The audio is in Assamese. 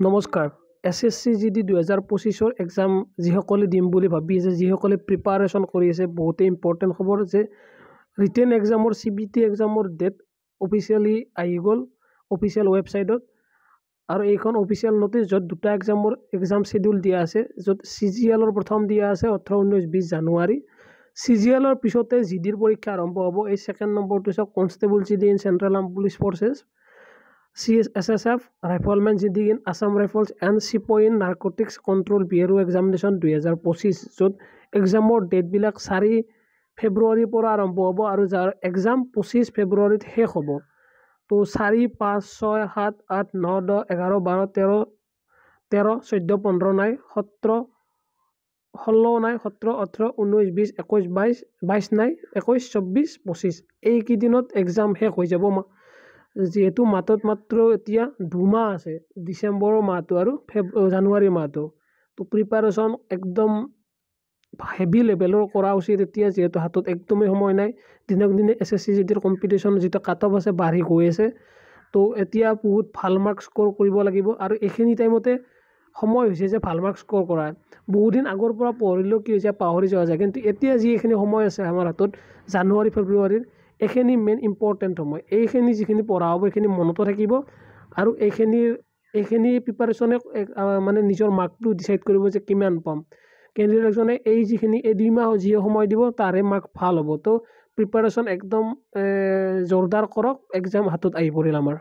নমস্কাৰ SSC GD 2025 এক্সাম যিসকলে দিম বুলি ভাবি আছে যিসকলে প্ৰিপাৰেশ্যন কৰি আছে বহুতে ইম্পৰ্টেণ্ট খবৰ যে ৰিটেন এক্সামৰ CBT এক্সামৰ ডেট অফিচিয়েলি আহি গ'ল অফিচিয়েল ৱেবছাইটত আৰু এইখন অফিচিয়েল নটিছ য'ত দুটা এক্সাম শিডিউল দিয়া আছে য'ত CGL প্ৰথম দিয়া আছে 18 19 20 জানুৱাৰী CGL পিছতে GDৰ পৰীক্ষা আৰম্ভ হ'ব এই সেকেন্ড নম্বৰটো আছে constable GD in central arm police forces CSSF Rifleman GD in Assam Rifles and Sipo in Narcotics Control Bureau Examination 2025 য'ত এক্সামৰ ডেটবিলাক 4 ফেব্ৰুৱাৰীৰ পৰা আৰম্ভ হ'ব আৰু যাৰ এক্সাম 25 ফেব্ৰুৱাৰীত শেষ হ'ব তো 4 5 6 7 8 9 10 11 12 13 13 14 15 নাই 17 16 নাই 17 18 19 20 21 22 22 নাই 21 24 25 এই কেইদিনত এক্সাম শেষ হৈ যাব যেহেতু মাত্র এতিয়া 2 মাহ আছে ডিসেম্বৰৰ মাহটো আৰু জানুৱাৰী মাহটো তো প্ৰিপাৰেশ্যন একদম হেভি লেভেলৰ কৰা উচিত এতিয়া যেহেতু হাতত একদমেই সময় নাই দিনক দিনে SSC GDৰ কম্পিটিশ্যন যেটা কাট অফ আছে বাঢ়ি গৈ আছে তো এতিয়া বহুত ভাল মাৰ্ক স্কোৰ কৰিব লাগিব আৰু এইখিনি টাইমতে সময় হৈছে যে ভাল মাৰ্ক স্কোৰ কৰা বহুত দিন আগৰ পৰা পঢ়িলেও কি হৈছে পাহৰি যোৱা যায় কিন্তু এতিয়া যিখিনি সময় আছে আমাৰ হাতত জানুৱাৰী ফেব্ৰুৱাৰীৰ এইখিনি মেইন ইম্পৰ্টেণ্ট সময় এইখিনি যিখিনি পঢ়া হ'ব এইখিনি মনতো থাকিব আৰু এইখিনি প্ৰিপাৰেশ্যনে মানে নিজৰ মাৰ্কটো ডিসাইড কৰিব যে কিমান পাম কেন্দ্ৰীয় ইলেকশ্যনে এই যিখিনি এই 2 মাহ যি সময় দিব তাৰে মাৰ্ক ভাল হ'ব তো প্ৰিপাৰেশ্যন একদম জোৰদাৰ কৰক এক্সাম হাতত আহি পৰিল আমাৰ